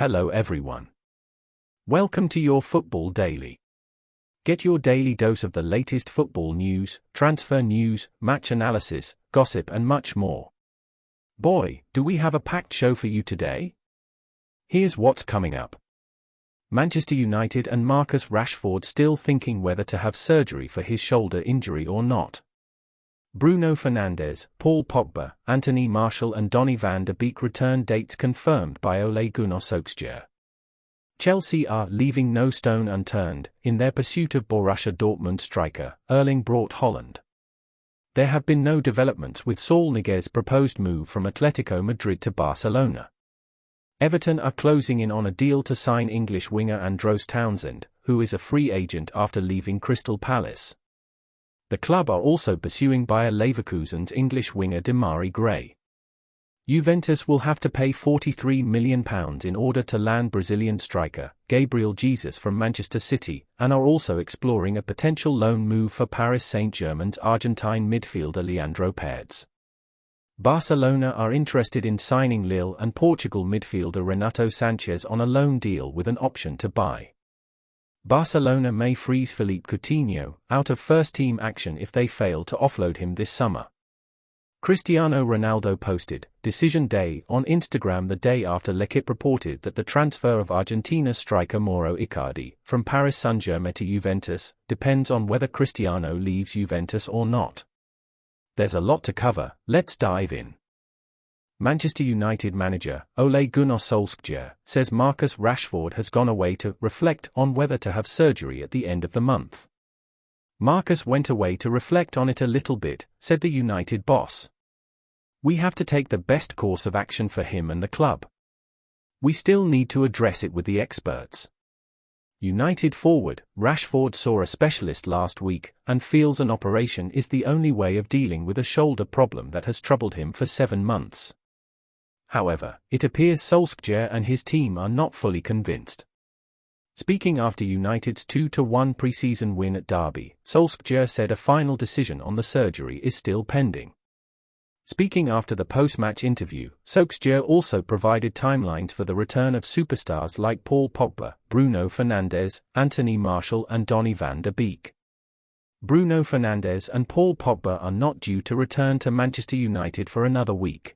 Hello everyone. Welcome to your Football Daily. Get your daily dose of the latest football news, transfer news, match analysis, gossip and much more. Boy, do we have a packed show for you today? Here's what's coming up. Manchester United and Marcus Rashford still thinking whether to have surgery for his shoulder injury or not. Bruno Fernandes, Paul Pogba, Anthony Martial and Donny van de Beek return dates confirmed by Ole Gunnar Solskjaer. Chelsea are leaving no stone unturned in their pursuit of Borussia Dortmund striker Erling Braut Haaland. There have been no developments with Saul Niguez's proposed move from Atletico Madrid to Barcelona. Everton are closing in on a deal to sign English winger Andros Townsend, who is a free agent after leaving Crystal Palace. The club are also pursuing Bayer Leverkusen's English winger Demarai Gray. Juventus will have to pay £43 million in order to land Brazilian striker Gabriel Jesus from Manchester City, and are also exploring a potential loan move for Paris Saint-Germain's Argentine midfielder Leandro Paredes. Barcelona are interested in signing Lille and Portugal midfielder Renato Sanchez on a loan deal with an option to buy. Barcelona may freeze Philippe Coutinho out of first-team action if they fail to offload him this summer. Cristiano Ronaldo posted "Decision Day" on Instagram the day after L'Équipe reported that the transfer of Argentina striker Mauro Icardi from Paris Saint-Germain to Juventus depends on whether Cristiano leaves Juventus or not. There's a lot to cover, let's dive in. Manchester United manager Ole Gunnar Solskjaer says Marcus Rashford has gone away to reflect on whether to have surgery at the end of the month. Marcus went away to reflect on it a little bit, said the United boss. We have to take the best course of action for him and the club. We still need to address it with the experts. United forward Rashford saw a specialist last week and feels an operation is the only way of dealing with a shoulder problem that has troubled him for 7 months. However, it appears Solskjaer and his team are not fully convinced. Speaking after United's 2-1 pre-season win at Derby, Solskjaer said a final decision on the surgery is still pending. Speaking after the post-match interview, Solskjaer also provided timelines for the return of superstars like Paul Pogba, Bruno Fernandes, Anthony Martial and Donny van de Beek. Bruno Fernandes and Paul Pogba are not due to return to Manchester United for another week.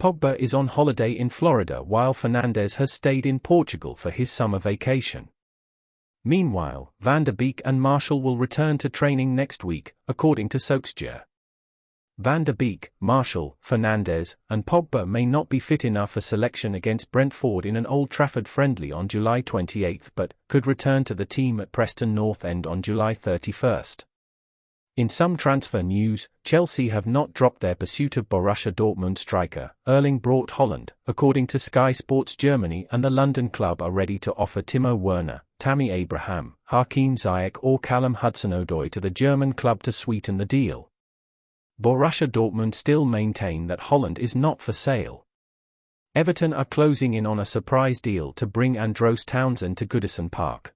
Pogba is on holiday in Florida while Fernandes has stayed in Portugal for his summer vacation. Meanwhile, van de Beek and Martial will return to training next week, according to Solskjaer. Van de Beek, Martial, Fernandes, and Pogba may not be fit enough for selection against Brentford in an Old Trafford friendly on July 28 but could return to the team at Preston North End on July 31. In some transfer news, Chelsea have not dropped their pursuit of Borussia Dortmund striker Erling Braut Haaland, according to Sky Sports Germany, and the London club are ready to offer Timo Werner, Tammy Abraham, Hakim Ziyech or Callum Hudson-Odoi to the German club to sweeten the deal. Borussia Dortmund still maintain that Haaland is not for sale. Everton are closing in on a surprise deal to bring Andros Townsend to Goodison Park.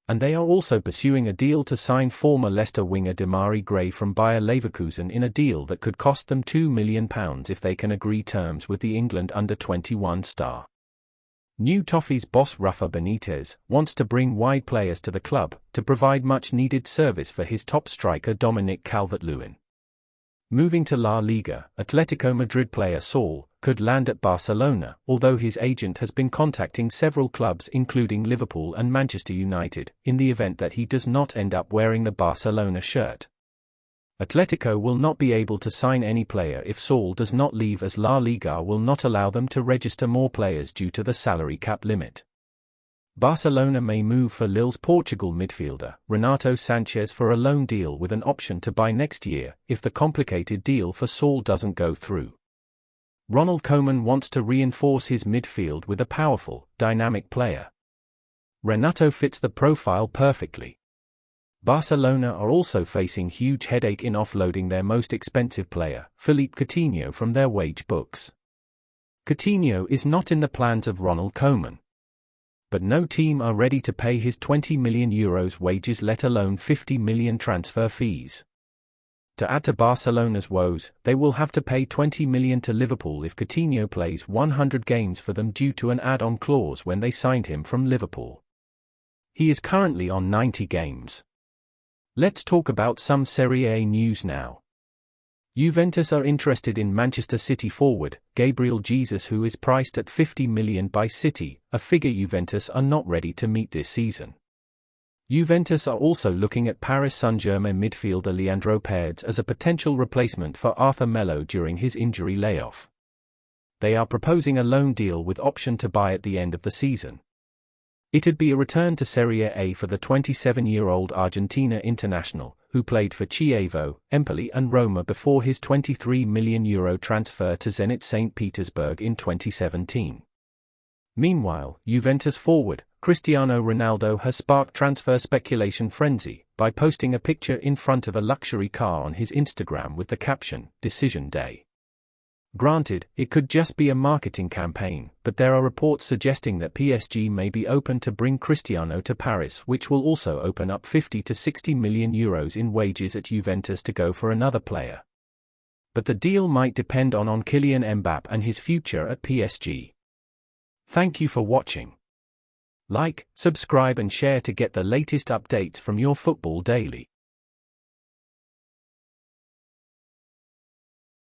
And they are also pursuing a deal to sign former Leicester winger Demarai Gray from Bayer Leverkusen in a deal that could cost them £2 million if they can agree terms with the England under-21 star. New Toffees boss Rafa Benitez wants to bring wide players to the club to provide much-needed service for his top striker Dominic Calvert-Lewin. Moving to La Liga, Atletico Madrid player Saul could land at Barcelona, although his agent has been contacting several clubs including Liverpool and Manchester United, in the event that he does not end up wearing the Barcelona shirt. Atletico will not be able to sign any player if Saul does not leave, as La Liga will not allow them to register more players due to the salary cap limit. Barcelona may move for Lille's Portugal midfielder Renato Sanchez for a loan deal with an option to buy next year if the complicated deal for Saul doesn't go through. Ronald Koeman wants to reinforce his midfield with a powerful, dynamic player. Renato fits the profile perfectly. Barcelona are also facing huge headache in offloading their most expensive player, Philippe Coutinho, from their wage books. Coutinho is not in the plans of Ronald Koeman. But no team are ready to pay his €20 million wages, let alone €50 million transfer fees. To add to Barcelona's woes, they will have to pay $20 million to Liverpool if Coutinho plays 100 games for them due to an add-on clause when they signed him from Liverpool. He is currently on 90 games. Let's talk about some Serie A news now. Juventus are interested in Manchester City forward Gabriel Jesus, who is priced at $50 million by City, a figure Juventus are not ready to meet this season. Juventus are also looking at Paris Saint-Germain midfielder Leandro Paredes as a potential replacement for Arthur Melo during his injury layoff. They are proposing a loan deal with option to buy at the end of the season. It'd be a return to Serie A for the 27-year-old Argentina international, who played for Chievo, Empoli and Roma before his €23 million transfer to Zenit St. Petersburg in 2017. Meanwhile, Juventus forward Cristiano Ronaldo has sparked transfer speculation frenzy by posting a picture in front of a luxury car on his Instagram with the caption, "Decision Day." Granted, it could just be a marketing campaign, but there are reports suggesting that PSG may be open to bring Cristiano to Paris, which will also open up €50 to €60 million in wages at Juventus to go for another player. But the deal might depend on Kylian Mbappé and his future at PSG. Thank you for watching. Like, subscribe and share to get the latest updates from your Football Daily.